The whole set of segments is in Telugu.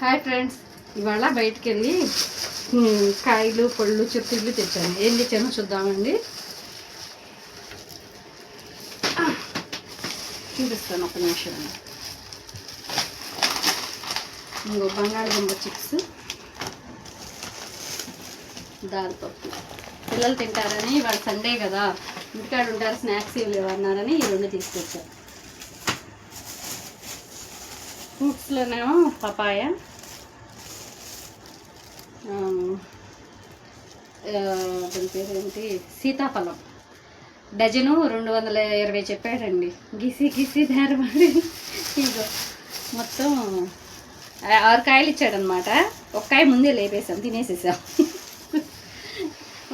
హాయ్ ఫ్రెండ్స్, ఇవాళ బయటికి వెళ్ళి కాయలు పళ్ళు చిరుతిళ్ళు తెచ్చాను. ఏం తెచ్చానో చూద్దామండి. చూపిస్తాను ఒక నిమిషం. ఇంకో బంగాళదుంప చిప్స్, దాల్పప్పు. పిల్లలు తింటారని, వాళ్ళు సండే కదా ఇంటికాడ ఉంటారు, స్నాక్స్ ఇవ్వలేవు అన్నారని ఈ రెండు తీసుకొచ్చాను. ఫ్రూట్స్లోనేమో పపాయ, దాని పేరు ఏంటి, సీతాఫలం. డజను 220 చెప్పాడండి. గిసి ధారపడి ఇగో మొత్తం 6 కాయలు ఇచ్చాడనమాట. ఒక్కాయ ముందే లేపేసాం, తినేసేసాం.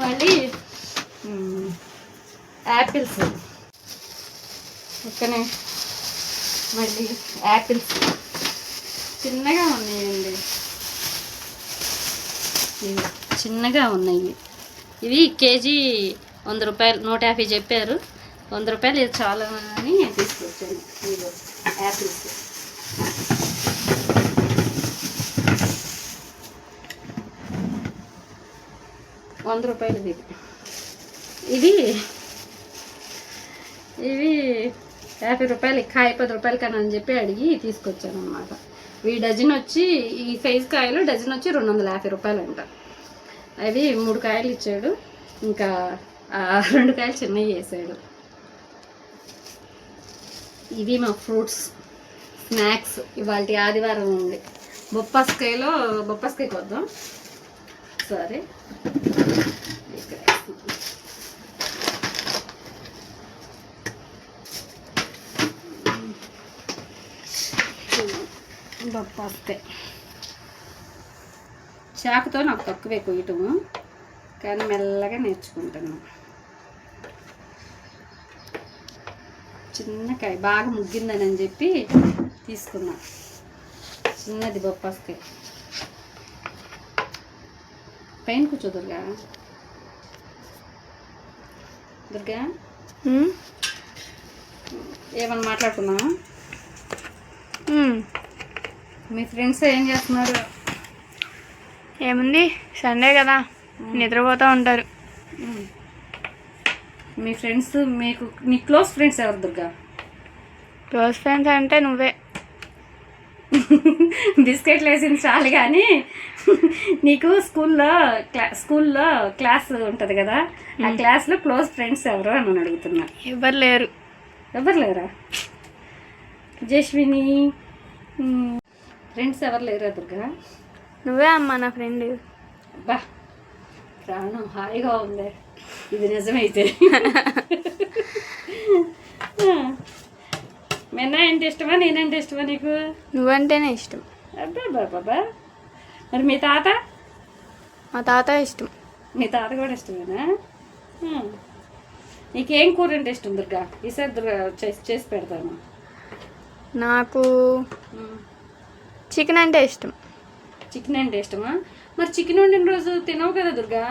మళ్ళీ యాపిల్స్, ఓకేనే. మళ్ళీ యాపిల్స్ చిన్నగా ఉన్నాయండి, ఇవి చిన్నగా ఉన్నాయి. ఇవి కేజీ 100 రూపాయలు, 150 చెప్పారు. 100 రూపాయలు ఇది చాలా అని తీసుకొచ్చాను. ఇవి యాపిల్స్. ₹100 ఇది. ఇవి 50 రూపాయలు, కాయ 10 రూపాయలు కానీ అని చెప్పి అడిగి తీసుకొచ్చాను అనమాట. ఈ డజన్ వచ్చి, ఈ సైజు కాయలు డజన్ వచ్చి 250 రూపాయలు అంట. అవి 3 కాయలు ఇచ్చాడు, ఇంకా 2 కాయలు చిన్నవి వేసాడు. ఇవి మా ఫ్రూట్స్ స్నాక్స్. ఇవాళ ఆదివారం ఉంది. బొప్పాస్కాయ కొద్దాం సరే. బొప్పాస్కాయ చాకుతో నాకు తక్కువే కొయ్యటము, కానీ మెల్లగా నేర్చుకుంటాను. చిన్నకాయ బాగా ముగ్గిందని అని చెప్పి తీసుకున్నా. చిన్నది బొప్పాస్కాయ. పైన కూర్చో దుర్గా. దుర్గా ఏమన్నా మాట్లాడుకున్నావా? మీ ఫ్రెండ్స్ ఏం చేస్తున్నారు? ఏముంది, సండే కదా నిద్రపోతూ ఉంటారు. మీ ఫ్రెండ్స్, నీ క్లోజ్ ఫ్రెండ్స్ ఎవరు దుర్గా? క్లోజ్ ఫ్రెండ్స్ అంటే నువ్వే. బిస్కెట్లు వేసింది చాలు, కానీ నీకు స్కూల్లో క్లాస్ ఉంటుంది కదా, ఆ క్లాస్లో క్లోజ్ ఫ్రెండ్స్ ఎవరు అని అడుగుతున్నా. ఎవరు లేరు. ఎవరు లేరా? జస్విని ఫ్రెండ్స్ ఎవరు లేరా దుర్గా? నువ్వే అమ్మా నా ఫ్రెండ్. అబ్బా, ప్రాణం హాయిగా ఉంది ఇది నిజమైతే. మెన్నా అంటే ఇష్టమా, నేనంటే ఇష్టమా నీకు? నువ్వంటేనే ఇష్టం. అబ్బా బాబా. మరి మీ తాత? మా తాత ఇష్టం. మీ తాత కూడా ఇష్టమేనా? నీకేం కూర అంటే ఇష్టం దుర్గా? ఈసారి దుర్గా చేసి పెడతాను. నాకు చికెన్ అంటే ఇష్టం. చికెన్ అంటే ఇష్టమా? మరి చికెన్ వండిన రోజు తినవు కదా దుర్గా?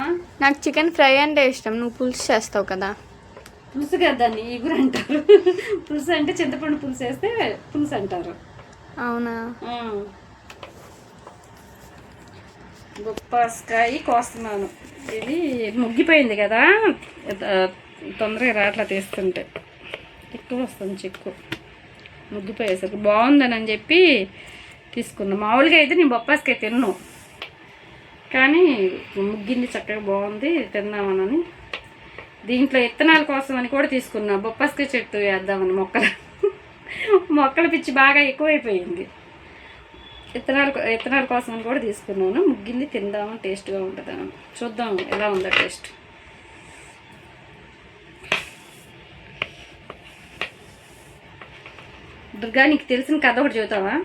నాకు చికెన్ ఫ్రై అంటే ఇష్టం. నువ్వు పులుసు చేస్తావు కదా. పులుసు కదా, దాన్ని ఈగురు అంటారు. పులుసు అంటే చింతపండు పులుసు వేస్తే పులుసు అంటారు. అవునా? బొప్పాస్కాయ కోస్తున్నాను. ఇది ముగ్గిపోయింది కదా, తొందరగా రాట్లా తీస్తుంటే ఎక్కువ వస్తుంది చెక్కు. ముగ్గిపోయేసరికి బాగుందని అని చెప్పి తీసుకున్నా. మామూలుగా అయితే నేను బొప్పాస్కాయ తిన్ను, కానీ ముగ్గింది చక్కగా బాగుంది తిందామని. దీంట్లో విత్తనాల కోసం అని కూడా తీసుకున్నా. బొప్పాస్కాయ చెట్టు వేద్దామని మొక్కల పిచ్చి బాగా ఎక్కువైపోయింది. విత్తనాల కోసం అని కూడా తీసుకున్నాను. ముగ్గింది తిందామని, టేస్ట్గా ఉంటుందని. చూద్దాం ఎలా ఉందో టేస్ట్. దుర్గా, నీకు తెలిసిన కథ ఒకటి చెబుతావా?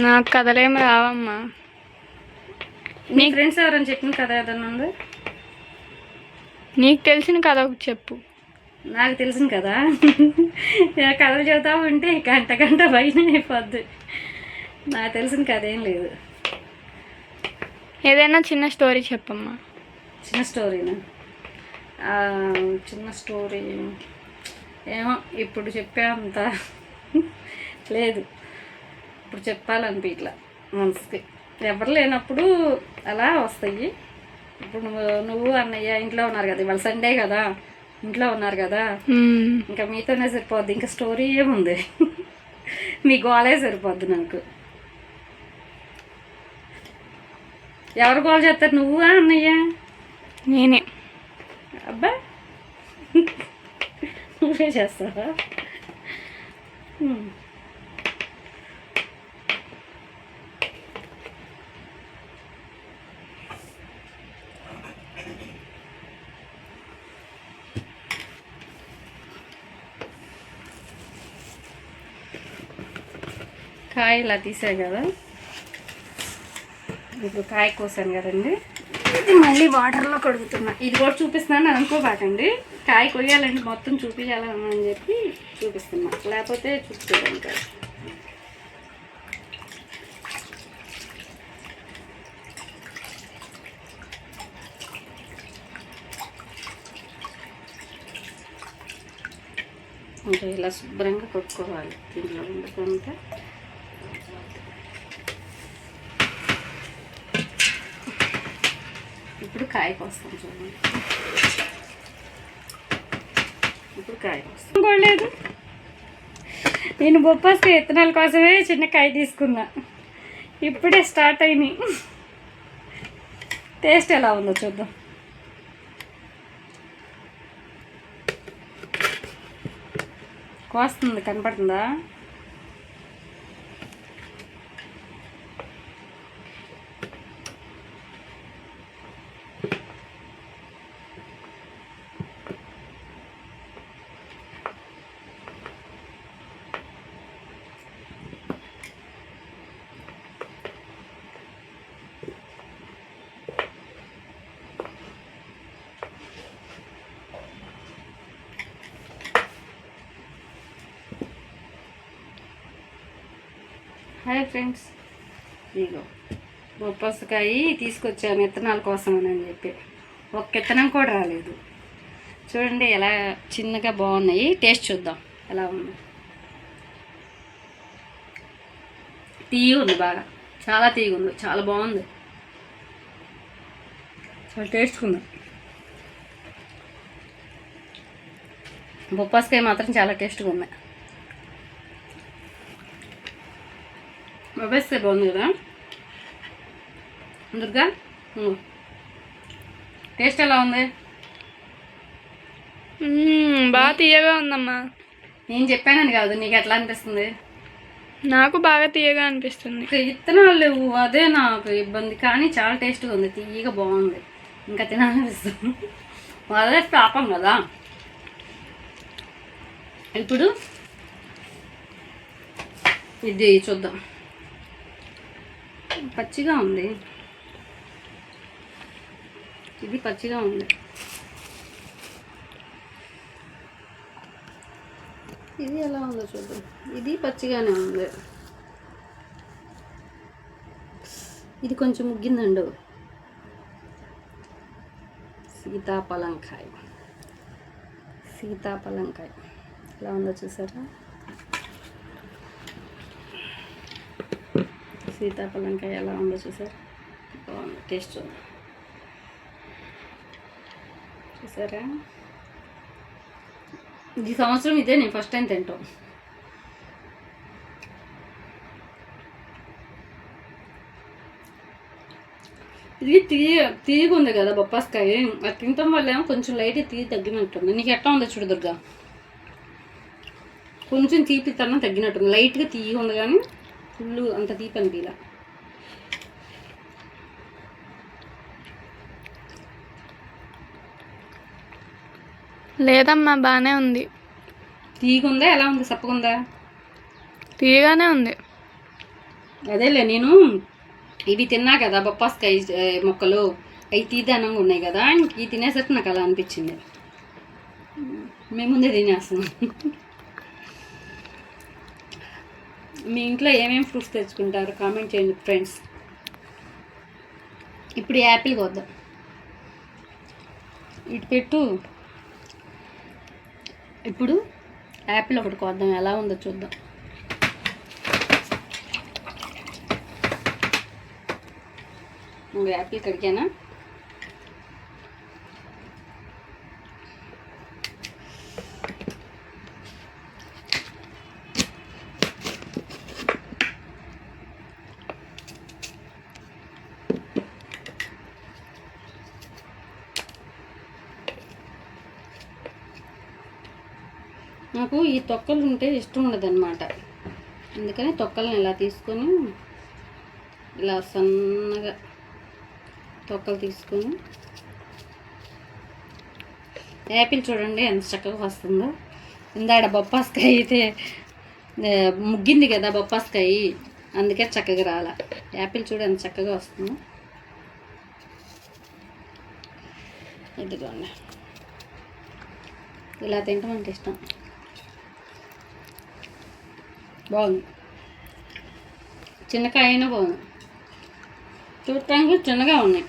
నాకు కథలేమి రావమ్మా. నీ ఫ్రెండ్స్ ఎవరైనా చెప్పిన కథ ఏదన్నా ఉందా? నీకు తెలిసిన కథ ఒకటి చెప్పు. నాకు తెలిసిన కదా, కథలు చెబుతా ఉంటే గంట పైన అయిపోద్ది. నాకు తెలిసిన కథ ఏం లేదు. ఏదైనా చిన్న స్టోరీ చెప్పమ్మా. చిన్న స్టోరీనా? చిన్న స్టోరీ ఏమో ఇప్పుడు చెప్పే అంత లేదు, ఇప్పుడు చెప్పాలనిపి ఇట్లా. మనసుకి. ఎవరు లేనప్పుడు అలా వస్తాయి. ఇప్పుడు నువ్వు అన్నయ్య ఇంట్లో ఉన్నారు కదా, ఇవాళ సండే కదా, ఇంట్లో ఉన్నారు కదా, ఇంకా మీతోనే సరిపోద్ది. ఇంకా స్టోరీ ఏముంది, మీ గోలే సరిపోద్ది నాకు. ఎవరు గోల్ చేస్తారు, నువ్వా అన్నయ్య? నేనే. అబ్బా నువ్వే చేస్తావా? కాయ ఇలా తీసాను కదా, ఇప్పుడు కాయ కోసాను కదండి, ఇది మళ్ళీ వాటర్లో కడుగుతున్నా. ఇది కూడా చూపిస్తున్నాను అనుకోబాకండి, కాయ కొయ్యాలండి మొత్తం చూపించాలని చెప్పి చూపిస్తున్నా, లేకపోతే చూపించడానికి కాదు. ఇంకా ఇలా శుభ్రంగా కొట్టుకోవాలి దీంట్లో ఉండకుండా. ఇప్పుడు కాయ కోస్తాం చూడండి. ఇప్పుడు కాయ కోస్తాం. ఇంకోలేదు, నేను బొప్పాసి విత్తనాల కోసమే చిన్న కాయ తీసుకున్నా, ఇప్పుడే స్టార్ట్ అయినాయి. టేస్ట్ ఎలా ఉందో చూద్దాం. కోస్తుంది, కనపడుతుందా? హాయ్ ఫ్రెండ్స్, ఇదిగో బొప్పాసకాయ తీసుకొచ్చాను విత్తనాల కోసం అని చెప్పి, ఒక్క విత్తనం కూడా రాలేదు. చూడండి ఎలా చిన్నగా బాగున్నాయి. టేస్ట్ చూద్దాం ఎలా ఉంది. తీయ ఉంది, బాగా చాలా తీయ ఉంది, చాలా బాగుంది, చాలా టేస్ట్ ఉంది. బొప్పాసకాయ మాత్రం చాలా టేస్ట్గా ఉంది. బొప్పాసకాయ బాగుంది కదా దుర్గా, టేస్ట్ ఎలా ఉంది? బాగా తీయగా ఉందమ్మా. నేను చెప్పానని కాదు, నీకు ఎట్లా అనిపిస్తుంది? నాకు బాగా తీయగా అనిపిస్తుంది. విత్తనాలు లేవు, అదే నాకు ఇబ్బంది, కానీ చాలా టేస్ట్గా ఉంది, తీయగా బాగుంది, ఇంకా తినాలనిపిస్తుంది. అదే పాపం కదా. ఇప్పుడు ఇది చూద్దాం. పచ్చిగా ఉంది, ఇది పచ్చిగా ఉంది. ఇది ఎలా ఉందో చూద్దాం. ఇది పచ్చిగానే ఉంది, ఇది కొంచెం ముగ్గిందండు. సీతాఫలంకాయ ఎలా ఉందో చూసారా? సీతాఫలంకాయ ఎలా ఉందో చూసారా? బాగుంది, టేస్ట్ చూసారా? ఈ సంవత్సరం ఇదే నేను ఫస్ట్ టైం తింటాం. ఇది తీయగా ఉంది కదా బొప్పాసకాయ, అది తినటం వల్ల ఏమో కొంచెం లైట్ తీయ తగ్గినట్టుంది. నీకు ఎట్లా ఉందో చూడు దుర్గా, కొంచెం తీపితనం తగ్గినట్టుంది, లైట్గా తీయగా ఉంది కానీ ఫుల్ అంత తీపి అనిపిలా. లేదమ్మా, బాగానే ఉంది. తీయగుందా ఎలా ఉంది? సప్పగుందా? తీయగానే ఉంది. అదేలే, నేను ఇవి తిన్నా కదా బొప్పాసకాయ మొక్కలు, అవి తీదానంగా ఉన్నాయి కదా, ఇవి తినేసరికి నాకు అలా అనిపించింది. మేము ముందే తినేస్తున్నాం. మీ ఇంట్లో ఏమేమి ఫ్రూట్స్ తెచ్చుకుంటారు కామెంట్ చేయండి ఫ్రెండ్స్. ఇప్పుడు యాపిల్ కోద్దాం, ఇటు పెట్టు. ఇప్పుడు యాపిల్ ఒకటి కోద్దాం, ఎలా ఉందో చూద్దాం. యాపిల్ కడిగానా? నాకు ఈ తొక్కలు ఉంటే ఇష్టం ఉండదన్నమాట. అందుకని తొక్కల్ని ఇలా తీసుకొని ఇలా సన్నగా తొక్కలు తీసుకొని, యాపిల్ చూడండి ఎంత చక్కగా వస్తుందో. ఇందాడ బొప్పాస్కాయ అయితే ముగ్గింది కదా బొప్పాస్కాయ, అందుకే చక్కగా రాల. యాపిల్ చూడ ఎంత చక్కగా వస్తుందో. ఇదిగోండి, ఇలా తింటాం అంటే ఇష్టం. బాగుంది, చిన్నకాయ అయినా బాగుంది. చూడటానికి చిన్నగా ఉన్నాయి,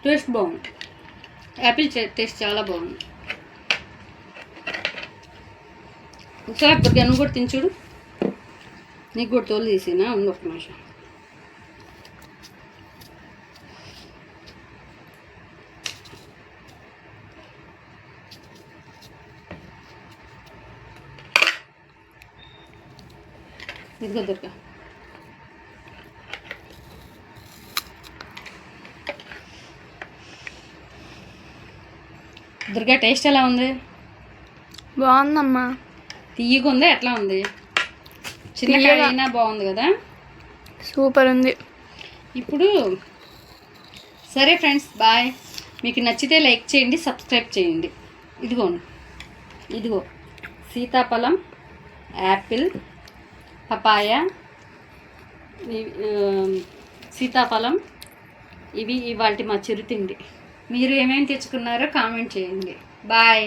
టేస్ట్ బాగుంది. యాపిల్ టేస్ట్ చాలా బాగుంది. ఒకసారి అప్పటికి నువ్వు కూడా తిని చూడు. నీకు కూడా తోలు తీసినా ఉంది, ఒక నిమిషం. ఇదిగో దుర్గా, దుర్గా టేస్ట్ ఎలా ఉంది? బాగుందమ్మా. తీయగా ఉందా? ఎట్లా ఉంది? చిన్నగా అయినా బాగుంది కదా, సూపర్ ఉంది. ఇప్పుడు సరే ఫ్రెండ్స్, బాయ్. మీకు నచ్చితే లైక్ చేయండి, సబ్స్క్రైబ్ చేయండి. ఇదిగో సీతాఫలం, యాపిల్, పపాయ, సీతాఫలం, ఇవి ఇవాళ మా చిరుతిండి. మీరు ఏమేమి తెచ్చుకున్నారో కామెంట్ చేయండి. బాయ్.